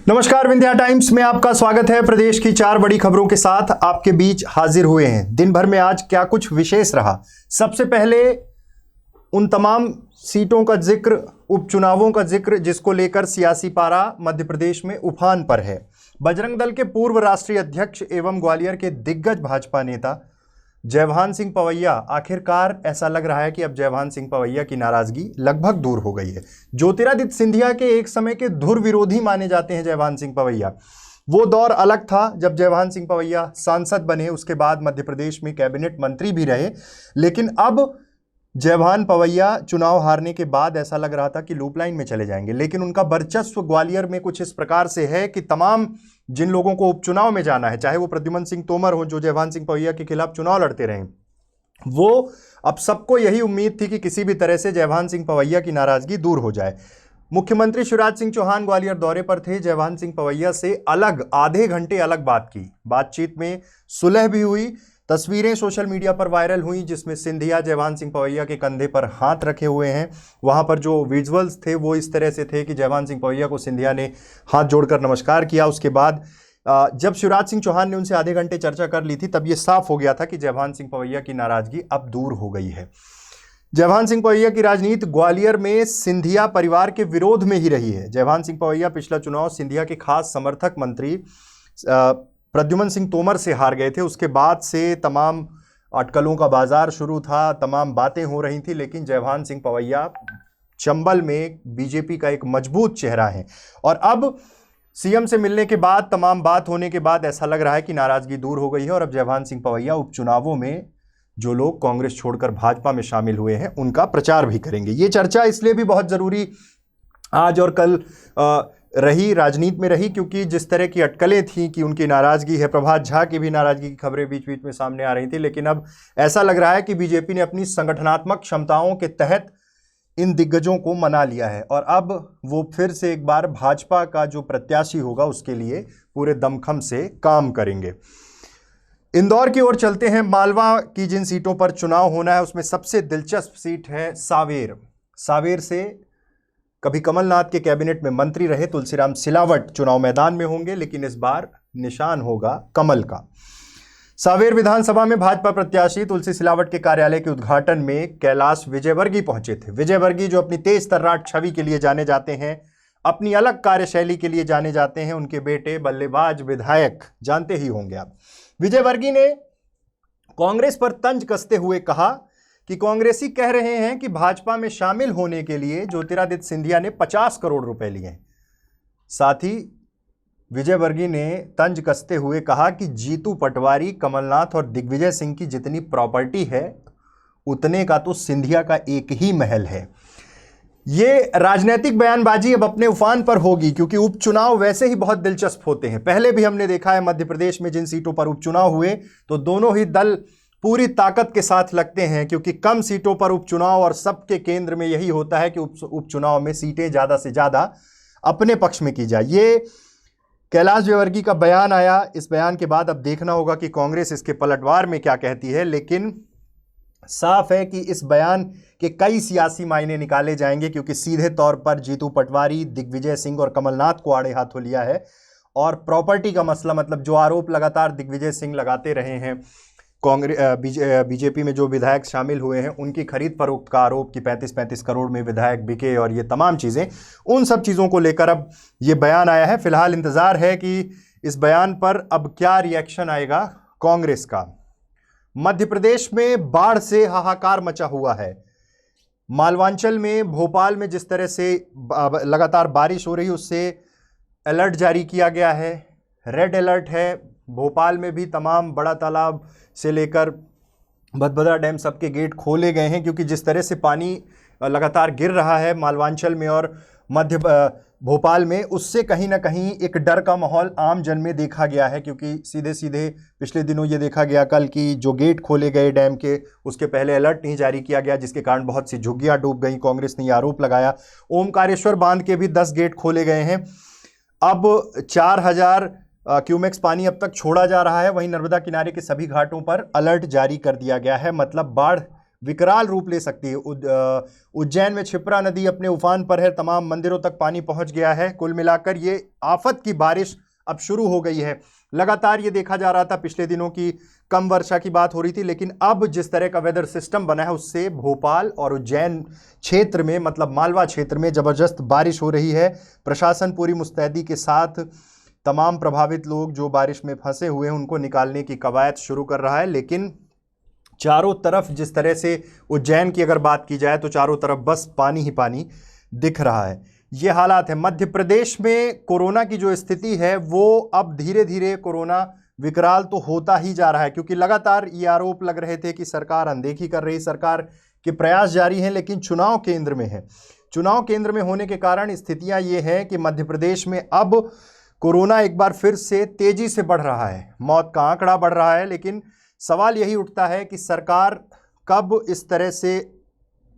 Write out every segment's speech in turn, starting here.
नमस्कार, विंध्या टाइम्स में आपका स्वागत है। प्रदेश की 4 बड़ी खबरों के साथ आपके बीच हाजिर हुए हैं। दिन भर में आज क्या कुछ विशेष रहा। सबसे पहले उन तमाम सीटों का जिक्र, उपचुनावों का जिक्र जिसको लेकर सियासी पारा मध्य प्रदेश में उफान पर है। बजरंग दल के पूर्व राष्ट्रीय अध्यक्ष एवं ग्वालियर के दिग्गज भाजपा नेता जयभान सिंह पवैया, आखिरकार ऐसा लग रहा है कि अब जयभान सिंह पवैया की नाराजगी लगभग दूर हो गई है। ज्योतिरादित्य सिंधिया के एक समय के धुर विरोधी माने जाते हैं जयभान सिंह पवैया। वो दौर अलग था जब जयभान सिंह पवैया सांसद बने, उसके बाद मध्य प्रदेश में कैबिनेट मंत्री भी रहे। लेकिन अब जयभान पवैया चुनाव हारने के बाद ऐसा लग रहा था कि लूप लाइन में चले जाएंगे, लेकिन उनका वर्चस्व ग्वालियर में कुछ इस प्रकार से है कि तमाम जिन लोगों को उपचुनाव में जाना है, चाहे वो प्रद्युमन सिंह तोमर हो जो जयभान सिंह पवैया के खिलाफ चुनाव लड़ते रहे, वो अब सबको यही उम्मीद थी कि किसी भी तरह से जयभान सिंह पवैया की नाराजगी दूर हो जाए। मुख्यमंत्री शिवराज सिंह चौहान ग्वालियर दौरे पर थे। जयभान सिंह पवैया से अलग आधे घंटे अलग बात की। बातचीत में सुलह भी हुई। तस्वीरें सोशल मीडिया पर वायरल हुई जिसमें सिंधिया जयभान सिंह पवैया के कंधे पर हाथ रखे हुए हैं। वहां पर जो विजुअल्स थे वो इस तरह से थे कि जयभान सिंह पवैया को सिंधिया ने हाथ जोड़कर नमस्कार किया। उसके बाद जब शिवराज सिंह चौहान ने उनसे आधे घंटे चर्चा कर ली थी, तब ये साफ हो गया था कि जयभान सिंह पवैया की नाराजगी अब दूर हो गई है। जयभान सिंह पवैया की राजनीति ग्वालियर में सिंधिया परिवार के विरोध में ही रही है। जयभान सिंह पवैया पिछला चुनाव सिंधिया के खास समर्थक मंत्री प्रद्युमन सिंह तोमर से हार गए थे। उसके बाद से तमाम अटकलों का बाजार शुरू था, तमाम बातें हो रही थी, लेकिन जयभान सिंह पवैया चंबल में बीजेपी का एक मजबूत चेहरा है। और अब सीएम से मिलने के बाद, तमाम बात होने के बाद ऐसा लग रहा है कि नाराजगी दूर हो गई है और अब जयभान सिंह पवैया उपचुनावों में जो लोग कांग्रेस छोड़कर भाजपा में शामिल हुए हैं उनका प्रचार भी करेंगे। ये चर्चा इसलिए भी बहुत जरूरी आज और कल रही, राजनीति में रही, क्योंकि जिस तरह की अटकलें थी कि उनकी नाराजगी है, प्रभात झा की भी नाराजगी की खबरें बीच बीच में सामने आ रही थी। लेकिन अब ऐसा लग रहा है कि बीजेपी ने अपनी संगठनात्मक क्षमताओं के तहत इन दिग्गजों को मना लिया है और अब वो फिर से एक बार भाजपा का जो प्रत्याशी होगा उसके लिए पूरे दमखम से काम करेंगे। इंदौर की ओर चलते हैं। मालवा की जिन सीटों पर चुनाव होना है उसमें सबसे दिलचस्प सीट है सावेर। सावेर से कभी कमलनाथ के कैबिनेट में मंत्री रहे तुलसीराम सिलावट चुनाव मैदान में होंगे, लेकिन इस बार निशान होगा कमल का। सावेर विधानसभा में भाजपा प्रत्याशी तुलसी सिलावट के कार्यालय के उद्घाटन में कैलाश विजयवर्गीय पहुंचे थे। विजयवर्गीय जो अपनी तेज तर्राट छवि के लिए जाने जाते हैं, अपनी अलग कार्यशैली के लिए जाने जाते हैं, उनके बेटे बल्लेबाज विधायक जानते ही होंगे आप। विजयवर्गीय ने कांग्रेस पर तंज कसते हुए कहा कि कांग्रेसी कह रहे हैं कि भाजपा में शामिल होने के लिए ज्योतिरादित्य सिंधिया ने 50 करोड़ रुपए लिए हैं। साथ ही विजयवर्गीय ने तंज कसते हुए कहा कि जीतू पटवारी, कमलनाथ और दिग्विजय सिंह की जितनी प्रॉपर्टी है उतने का तो सिंधिया का एक ही महल है। ये राजनीतिक बयानबाजी अब अपने उफान पर होगी, क्योंकि उपचुनाव वैसे ही बहुत दिलचस्प होते हैं। पहले भी हमने देखा है मध्य प्रदेश में जिन सीटों पर उपचुनाव हुए तो दोनों ही दल पूरी ताकत के साथ लगते हैं, क्योंकि कम सीटों पर उपचुनाव और सबके केंद्र में यही होता है कि उपचुनाव में सीटें ज़्यादा से ज़्यादा अपने पक्ष में की जाए। ये कैलाश विजयवर्गीय का बयान आया। इस बयान के बाद अब देखना होगा कि कांग्रेस इसके पलटवार में क्या कहती है, लेकिन साफ है कि इस बयान के कई सियासी मायने निकाले जाएंगे, क्योंकि सीधे तौर पर जीतू पटवारी, दिग्विजय सिंह और कमलनाथ को आड़े हाथों लिया है। और प्रॉपर्टी का मसला, मतलब जो आरोप लगातार दिग्विजय सिंह लगाते रहे हैं, कांग्रेस बीजेपी में जो विधायक शामिल हुए हैं उनकी खरीद फरोख्त का आरोप कि 35-35 करोड़ में विधायक बिके और ये तमाम चीज़ें, उन सब चीज़ों को लेकर अब ये बयान आया है। फिलहाल इंतज़ार है कि इस बयान पर अब क्या रिएक्शन आएगा कांग्रेस का। मध्य प्रदेश में बाढ़ से हाहाकार मचा हुआ है। मालवांचल में, भोपाल में जिस तरह से लगातार बारिश हो रही है उससे अलर्ट जारी किया गया है, रेड अलर्ट है। भोपाल में भी तमाम बड़ा तालाब से लेकर भदभदा डैम सबके गेट खोले गए हैं, क्योंकि जिस तरह से पानी लगातार गिर रहा है मालवांचल में और मध्य भोपाल में, उससे कहीं ना कहीं एक डर का माहौल आम जन में देखा गया है। क्योंकि सीधे सीधे पिछले दिनों ये देखा गया कल कि जो गेट खोले गए डैम के, उसके पहले अलर्ट नहीं जारी किया गया, जिसके कारण बहुत सी झुग्गियां डूब गई। कांग्रेस ने यह आरोप लगाया। ओमकारेश्वर बांध के भी 10 गेट खोले गए हैं। अब 4000 क्यूमेक्स पानी अब तक छोड़ा जा रहा है। वहीं नर्मदा किनारे के सभी घाटों पर अलर्ट जारी कर दिया गया है। मतलब बाढ़ विकराल रूप ले सकती है। उज्जैन में क्षिप्रा नदी अपने उफान पर है, तमाम मंदिरों तक पानी पहुंच गया है। कुल मिलाकर ये आफत की बारिश अब शुरू हो गई है। लगातार ये देखा जा रहा था, पिछले दिनों की कम वर्षा की बात हो रही थी, लेकिन अब जिस तरह का वेदर सिस्टम बना है उससे भोपाल और उज्जैन क्षेत्र में, मतलब मालवा क्षेत्र में जबरदस्त बारिश हो रही है। प्रशासन पूरी मुस्तैदी के साथ तमाम प्रभावित लोग जो बारिश में फंसे हुए हैं उनको निकालने की कवायद शुरू कर रहा है। लेकिन चारों तरफ जिस तरह से उज्जैन की अगर बात की जाए तो चारों तरफ बस पानी ही पानी दिख रहा है। ये हालात है। मध्य प्रदेश में कोरोना की जो स्थिति है वो अब धीरे धीरे कोरोना विकराल तो होता ही जा रहा है, क्योंकि लगातार ये आरोप लग रहे थे कि सरकार अनदेखी कर रही, सरकार के प्रयास जारी हैं, लेकिन चुनाव केंद्र में है। चुनाव केंद्र में होने के कारण स्थितियां ये हैं कि मध्य प्रदेश में अब कोरोना एक बार फिर से तेजी से बढ़ रहा है, मौत का आंकड़ा बढ़ रहा है। लेकिन सवाल यही उठता है कि सरकार कब इस तरह से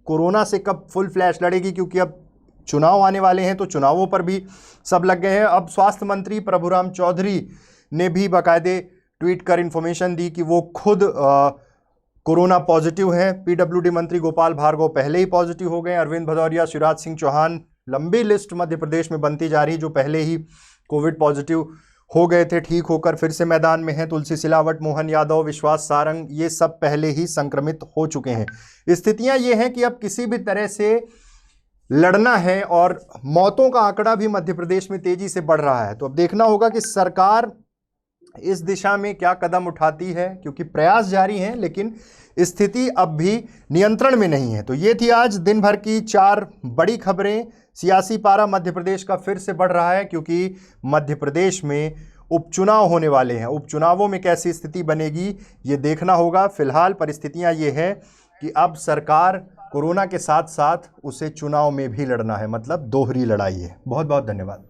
कोरोना से कब फुल फ्लैश लड़ेगी, क्योंकि अब चुनाव आने वाले हैं तो चुनावों पर भी सब लग गए हैं। अब स्वास्थ्य मंत्री प्रभुराम चौधरी ने भी बाकायदे ट्वीट कर इन्फॉर्मेशन दी कि वो खुद कोरोना पॉजिटिव हैं। पीडब्ल्यूडी मंत्री गोपाल भार्गव पहले ही पॉजिटिव हो गए। अरविंद भदौरिया, शिवराज सिंह चौहान, लंबी लिस्ट मध्य प्रदेश में बनती जा रही, जो पहले ही कोविड पॉजिटिव हो गए थे, ठीक होकर फिर से मैदान में हैं। तुलसी सिलावट, मोहन यादव, विश्वास सारंग, ये सब पहले ही संक्रमित हो चुके हैं। स्थितियां ये हैं कि अब किसी भी तरह से लड़ना है और मौतों का आंकड़ा भी मध्य प्रदेश में तेजी से बढ़ रहा है। तो अब देखना होगा कि सरकार इस दिशा में क्या कदम उठाती है, क्योंकि प्रयास जारी हैं लेकिन स्थिति अब भी नियंत्रण में नहीं है। तो ये थी आज दिन भर की 4 बड़ी खबरें। सियासी पारा मध्य प्रदेश का फिर से बढ़ रहा है, क्योंकि मध्य प्रदेश में उपचुनाव होने वाले हैं। उपचुनावों में कैसी स्थिति बनेगी ये देखना होगा। फिलहाल परिस्थितियां ये हैं कि अब सरकार कोरोना के साथ साथ उसे चुनाव में भी लड़ना है, मतलब दोहरी लड़ाई है। बहुत बहुत धन्यवाद।